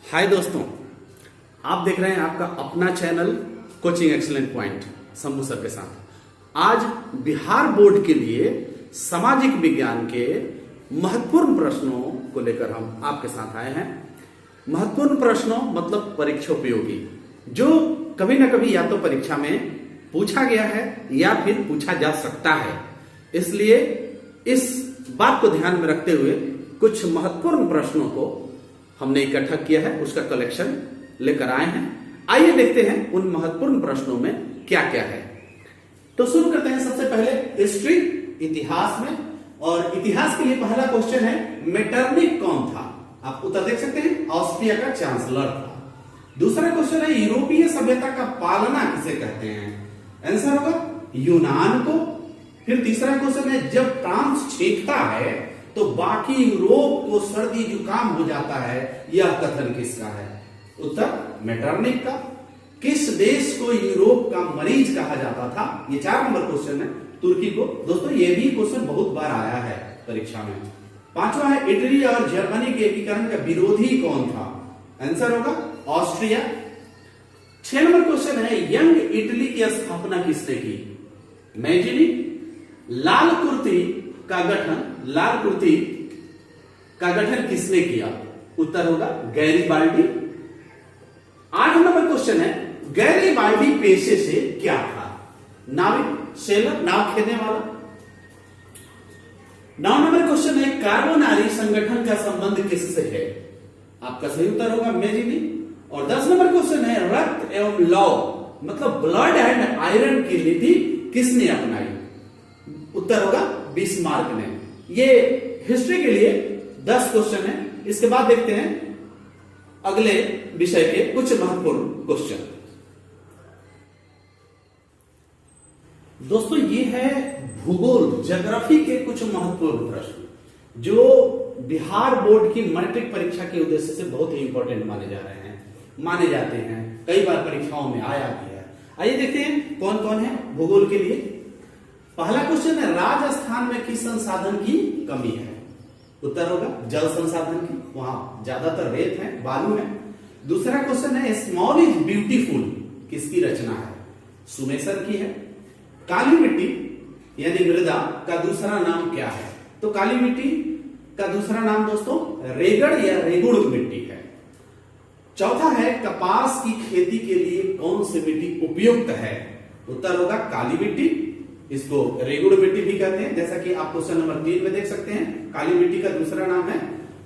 हाय दोस्तों, आप देख रहे हैं आपका अपना channel coaching excellent point Shambhu sir के साथ। आज बिहार बोर्ड के लिए सामाजिक विज्ञान के महत्वपूर्ण प्रश्नों को लेकर हम आपके साथ आए हैं। महत्वपूर्ण प्रश्नों मतलब परीक्षा उपयोगी, जो कभी ना कभी या तो परीक्षा में पूछा गया है या फिर पूछा जा सकता है। इसलिए इस बात को ध्यान में रखते हुए कुछ महत्वपूर्ण प्रश्नों को हमने इकट्ठा किया है, उसका कलेक्शन लेकर आए हैं। आइए देखते हैं उन महत्वपूर्ण प्रश्नों में क्या क्या है। तो शुरू करते हैं सबसे पहले हिस्ट्री, इतिहास में। और इतिहास के लिए पहला क्वेश्चन है, मेटरनिक कौन था? आप उत्तर देख सकते हैं, ऑस्ट्रिया का चांसलर था। दूसरा क्वेश्चन है, यूरोपीय सभ्यता का पालना किसे कहते हैं? आंसर होगा यूनान को। फिर तीसरा क्वेश्चन है, जब फ्रांस छींकता है तो बाकी यूरोप को सर्दी जुकाम हो जाता है, यह कथन किसका है? उत्तर मेटरनिक का। किस देश को यूरोप का मरीज कहा जाता था? ये 4 नंबर क्वेश्चन है, तुर्की को। दोस्तों ये भी क्वेश्चन बहुत बार आया है परीक्षा में। 5वां है, इटली और जर्मनी के एकीकरण का विरोधी कौन था? आंसर होगा ऑस्ट्रिया। 6 नंबर क्वेश्चन है, यंग इटली की स्थापना किसने की? मैजिनी। लाल कुर्ती का गठन किसने किया? उत्तर होगा गैरीबाल्डी। 8 नंबर क्वेश्चन है, गैरीबाल्डी पेशे से क्या था? नाविक, सेलर, नाव खेलने वाला। 9 नंबर क्वेश्चन है, कार्बोनारी संगठन का संबंध किससे है? आपका सही उत्तर होगा मैजिनी। और 10 नंबर क्वेश्चन है, रक्त एवं लौह मतलब ब्लड एंड आयरन की नीति किसने अपनाई? उत्तर होगा बिस्मार्क ने। ये हिस्ट्री के लिए 10 क्वेश्चन है। इसके बाद देखते हैं अगले विषय के कुछ महत्वपूर्ण क्वेश्चन। दोस्तों ये है भूगोल, ज्योग्राफी के कुछ महत्वपूर्ण प्रश्न जो बिहार बोर्ड की मैट्रिक परीक्षा के उद्देश्य से बहुत ही इंपॉर्टेंट माने जाते हैं, कई बार परीक्षाओं में आया भी है। आइए देखते हैं कौन कौन है भूगोल के लिए। पहला क्वेश्चन है, राजस्थान में किस संसाधन की कमी है? उत्तर होगा जल संसाधन की, वहां ज्यादातर रेत है, बालू है। दूसरा क्वेश्चन है, स्मॉल इज ब्यूटीफुल किसकी रचना है? सुमेसर की है। काली मिट्टी यानी मृदा का दूसरा नाम क्या है? तो काली मिट्टी का दूसरा नाम दोस्तों रेगड़ या रेगुड़ मिट्टी है। चौथा है, कपास की खेती के लिए कौन सी मिट्टी उपयुक्त है? उत्तर होगा काली मिट्टी, इसको रेगुड़ मिट्टी भी कहते हैं, जैसा कि आप क्वेश्चन नंबर 3 में देख सकते हैं। काली मिट्टी का दूसरा नाम है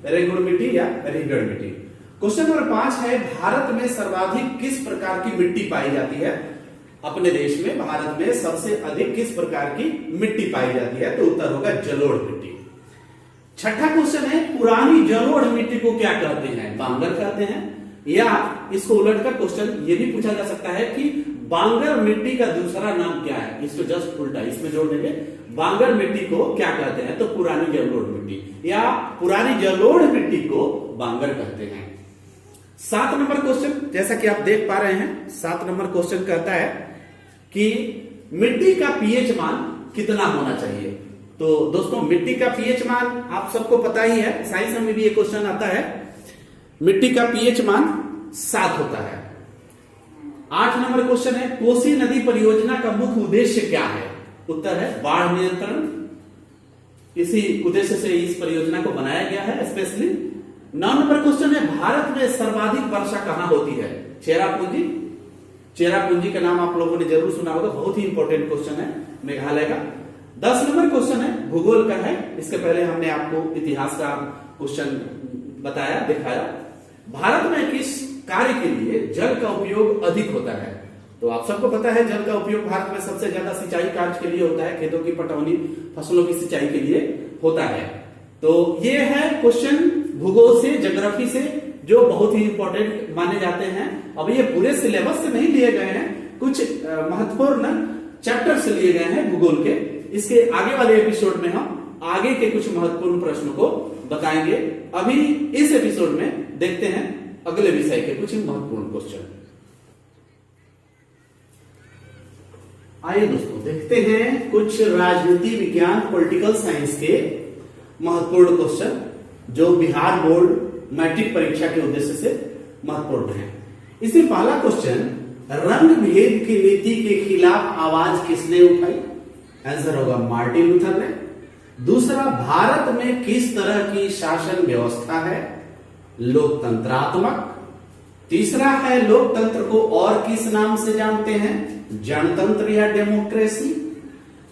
रेगुड़ मिट्टी या रेगड़ मिट्टी। क्वेश्चन नंबर 5 है, भारत में सर्वाधिक किस प्रकार की मिट्टी पाई जाती है? अपने देश में भारत में सबसे अधिक किस प्रकार की मिट्टी पाई जाती है? तो उत्तर होगा जलोढ़ मिट्टी। छठा क्वेश्चन है, पुरानी जलोढ़ मिट्टी को क्या कहते हैं? बांगर कहते हैं। या इसको उलटकर क्वेश्चन ये भी पूछा जा सकता है कि बांगर मिट्टी का दूसरा नाम क्या है? इसको जस्ट उल्टा इसमें जोड़ देंगे, बांगर मिट्टी को क्या कहते हैं? तो पुरानी जलोढ़ मिट्टी या पुरानी जलोढ़ मिट्टी को बांगर कहते हैं। 7 नंबर क्वेश्चन, जैसा कि आप देख पा रहे हैं, 7 नंबर क्वेश्चन कहता है कि मिट्टी का पीएच मान कितना होना चाहिए? तो दोस्तों मिट्टी का पीएच मान आप सबको पता ही है, साइंस में भी ये क्वेश्चन आता है। मिट्टी का पीएच मान 7 होता है। 8 नंबर क्वेश्चन है, कोसी नदी परियोजना का मुख्य उद्देश्य क्या है? उत्तर है बाढ़ नियंत्रण। इसी उद्देश्य से इस परियोजना को बनाया गया है स्पेशली। 9 नंबर क्वेश्चन है, भारत में सर्वाधिक वर्षा कहां होती है? चेरापूंजी। चेरापूंजी का नाम आप लोगों ने जरूर सुना होगा, बहुत ही इंपॉर्टेंट क्वेश्चन है, मेघालय का। 10 नंबर क्वेश्चन है, भूगोल का है। इसके पहले हमने आपको इतिहास का क्वेश्चन बताया, दिखाया। भारत में किस कार्य के लिए जल का उपयोग अधिक होता है? तो आप सबको पता है जल का उपयोग भारत में सबसे ज्यादा सिंचाई कार्य के लिए होता है, खेतों की पटौनी, फसलों की सिंचाई के लिए होता है। तो ये है क्वेश्चन भूगोल से, ज्योग्राफी से, जो बहुत ही इंपॉर्टेंट माने जाते हैं। अब ये पूरे सिलेबस से नहीं लिए गए हैं, कुछ महत्वपूर्ण चैप्टर से लिए गए हैं भूगोल के। इसके आगे वाले एपिसोड में हम आगे के कुछ महत्वपूर्ण प्रश्नों को बताएंगे। अभी इस एपिसोड में देखते हैं अगले विषय के कुछ महत्वपूर्ण क्वेश्चन। आइए दोस्तों देखते हैं कुछ राजनीति विज्ञान, पॉलिटिकल साइंस के महत्वपूर्ण क्वेश्चन जो बिहार बोर्ड मैट्रिक परीक्षा के उद्देश्य से महत्वपूर्ण है। इसमें पहला क्वेश्चन, रंग भेद की नीति के खिलाफ आवाज किसने उठाई? आंसर होगा मार्टिन लूथर ने। दूसरा, भारत में किस तरह की शासन व्यवस्था है? लोकतंत्रात्मक। तीसरा है, लोकतंत्र को और किस नाम से जानते हैं? जनतंत्र या डेमोक्रेसी।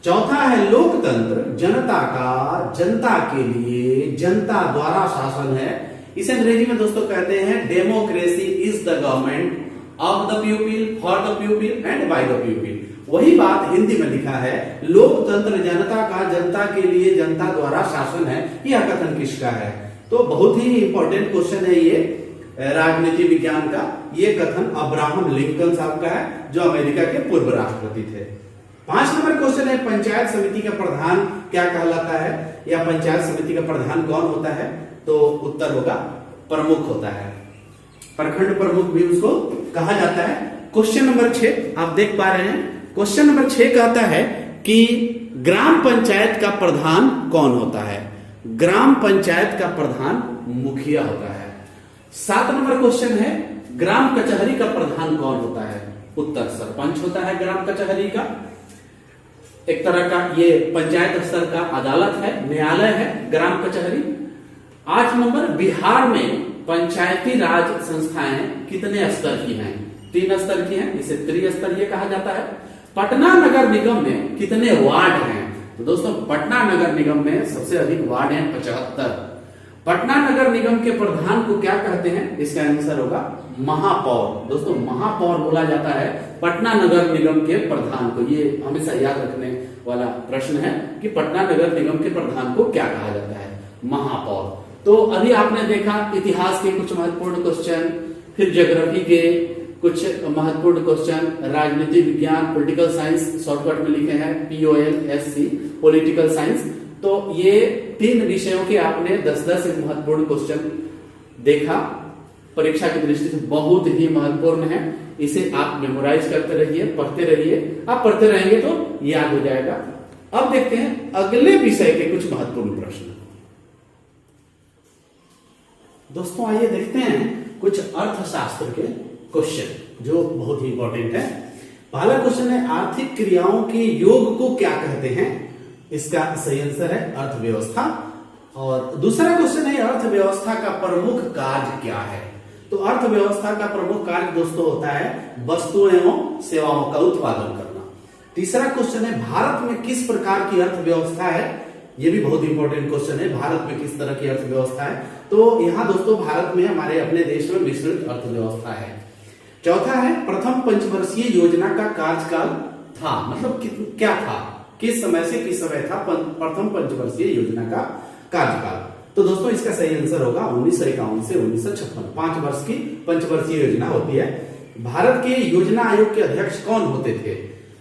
चौथा है, लोकतंत्र जनता का जनता के लिए जनता द्वारा शासन है। इसे अंग्रेजी में दोस्तों कहते हैं democracy is the government of the people, for the people and by the people. वही बात हिंदी में लिखा है, लोकतंत्र जनता का जनता के लिए जनता द्वारा शासन है। यह कथन किसका है? तो बहुत ही इंपॉर्टेंट क्वेश्चन है ये राजनीति विज्ञान का। ये कथन अब्राहम लिंकन साहब का है, जो अमेरिका के पूर्व राष्ट्रपति थे। 5 नंबर क्वेश्चन है, पंचायत समिति का प्रधान क्या कहलाता है, या पंचायत समिति का प्रधान कौन होता है? तो उत्तर होगा प्रमुख होता है, प्रखंड प्रमुख भी उसको कहा जाता है। क्वेश्चन नंबर 6 आप देख पा रहे हैं। क्वेश्चन नंबर 6 कहता है कि ग्राम पंचायत का प्रधान कौन होता है? ग्राम पंचायत का प्रधान मुखिया होता है। 7 नंबर क्वेश्चन है, ग्राम कचहरी का प्रधान कौन होता है? उत्तर सरपंच होता है ग्राम कचहरी का। एक तरह का ये पंचायत स्तर का अदालत है, न्यायालय है ग्राम कचहरी। 8 नंबर, बिहार में पंचायती राज संस्थाएं कितने स्तर की हैं? 3 स्तर की हैं, इसे त्रिस्तरीय कहा जाता है। पटना नगर निगम में कितने वार्ड हैं? तो दोस्तों पटना नगर निगम में सबसे अधिक वार्ड हैं 75। पटना नगर निगम के प्रधान को क्या कहते हैं? इसका आंसर होगा महापौर। दोस्तों महापौर बोला जाता है पटना नगर निगम के प्रधान को। ये हमेशा याद रखने वाला प्रश्न है कि पटना नगर निगम के प्रधान को क्या कहा जाता है? महापौर। तो अभी आपने देखा इतिहास के कुछ महत्वपूर्ण क्वेश्चन, फिर ज्योग्राफी के कुछ महत्वपूर्ण क्वेश्चन, राजनीति विज्ञान, पॉलिटिकल साइंस शॉर्टकट में लिखे हैं POLSC, पॉलिटिकल साइंस। तो ये 3 विषयों के आपने 10-10 महत्वपूर्ण क्वेश्चन देखा। परीक्षा की दृष्टि से बहुत ही महत्वपूर्ण है। इसे आप मेमोराइज करते रहिए, पढ़ते रहिए। आप पढ़ते रहेंगे तो याद हो जाएगा। अब देखते हैं अगले विषय के कुछ महत्वपूर्ण प्रश्न। दोस्तों आइए देखते हैं कुछ अर्थशास्त्र के क्वेश्चन जो बहुत ही इंपॉर्टेंट है। पहला क्वेश्चन है, आर्थिक क्रियाओं के योग को क्या कहते हैं? इसका सही आंसर है अर्थव्यवस्था। और दूसरा क्वेश्चन है, अर्थव्यवस्था का प्रमुख कार्य क्या है? तो अर्थव्यवस्था का प्रमुख कार्य दोस्तों होता है वस्तुओं एवं सेवाओं का उत्पादन करना। तीसरा क्वेश्चन है, भारत में किस प्रकार की अर्थव्यवस्था है? ये भी बहुत इंपॉर्टेंट क्वेश्चन है, भारत में किस तरह की अर्थव्यवस्था है? तो यहाँ दोस्तों भारत में, हमारे अपने देश में मिश्रित अर्थव्यवस्था है। चौथा है, प्रथम पंचवर्षीय योजना का कार्यकाल था, मतलब क्या था, किस समय से किस समय था प्रथम पंचवर्षीय योजना का कार्यकाल? तो दोस्तों इसका सही आंसर होगा 1951 से 1956। 5 वर्ष की पंचवर्षीय योजना होती है। भारत के योजना आयोग के अध्यक्ष कौन होते थे?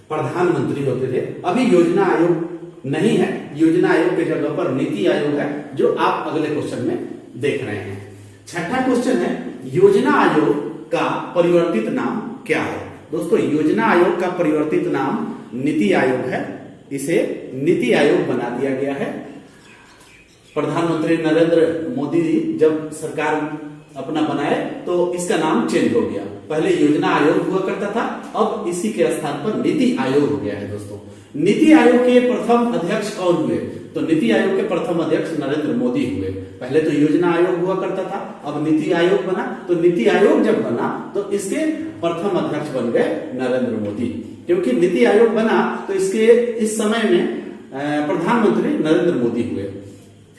प्रधानमंत्री होते थे। अभी योजना आयोग नहीं है, योजना आयोग की जगह पर नीति आयोग है, जो आप अगले क्वेश्चन में देख रहे हैं। छठा क्वेश्चन है, योजना आयोग का परिवर्तित नाम क्या है? दोस्तों योजना आयोग का परिवर्तित नाम नीति आयोग है। इसे नीति आयोग बना दिया गया है। प्रधानमंत्री नरेंद्र मोदी जी जब सरकार अपना बनाए तो इसका नाम चेंज हो गया। पहले योजना आयोग हुआ करता था, अब इसी के स्थान पर नीति आयोग हो गया है। दोस्तों नीति आयोग के प्रथम अध्यक्ष कौन हुए? तो नीति आयोग के प्रथम अध्यक्ष नरेंद्र मोदी हुए। पहले तो योजना आयोग हुआ करता था, अब नीति आयोग बना। तो नीति आयोग जब बना तो इसके प्रथम अध्यक्ष बन गए नरेंद्र मोदी, क्योंकि नीति आयोग बना तो इसके इस समय में प्रधानमंत्री नरेंद्र मोदी हुए।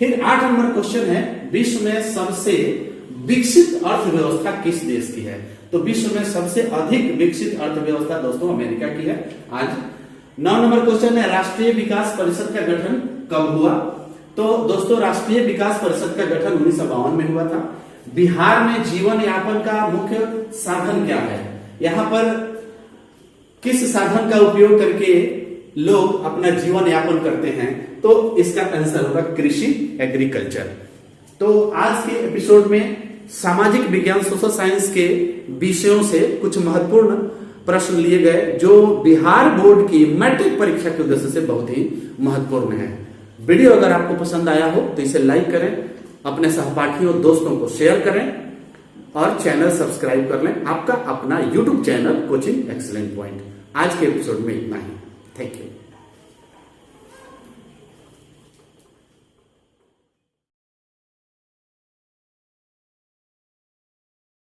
फिर 8 नंबर क्वेश्चन है, विश्व में सबसे विकसित अर्थव्यवस्था किस देश की है? तो विश्व में सबसे अधिक विकसित अर्थव्यवस्था दोस्तों अमेरिका की है आज। 9 नंबर क्वेश्चन है, राष्ट्रीय विकास परिषद का गठन कब हुआ? तो दोस्तों राष्ट्रीय विकास परिषद का गठन 1952 में हुआ था। बिहार में जीवन यापन का मुख्य साधन क्या है? यहाँ पर किस साधन का उपयोग करके लोग अपना जीवन यापन करते हैं? तो इसका आंसर होगा कृषि, एग्रीकल्चर। तो आज के एपिसोड में सामाजिक विज्ञान, सोशल साइंस के विषयों से कुछ महत्वपूर्ण प्रश्न लिए गए जो बिहार बोर्ड की मैट्रिक परीक्षा के उद्देश्य से बहुत ही महत्वपूर्ण है। वीडियो अगर आपको पसंद आया हो तो इसे लाइक करें, अपने सहपाठियों दोस्तों को शेयर करें। और चैनल सब्सक्राइब कर लें, आपका अपना YouTube channel coaching excellent point. आज के एपिसोड में इतना ही। Thank you.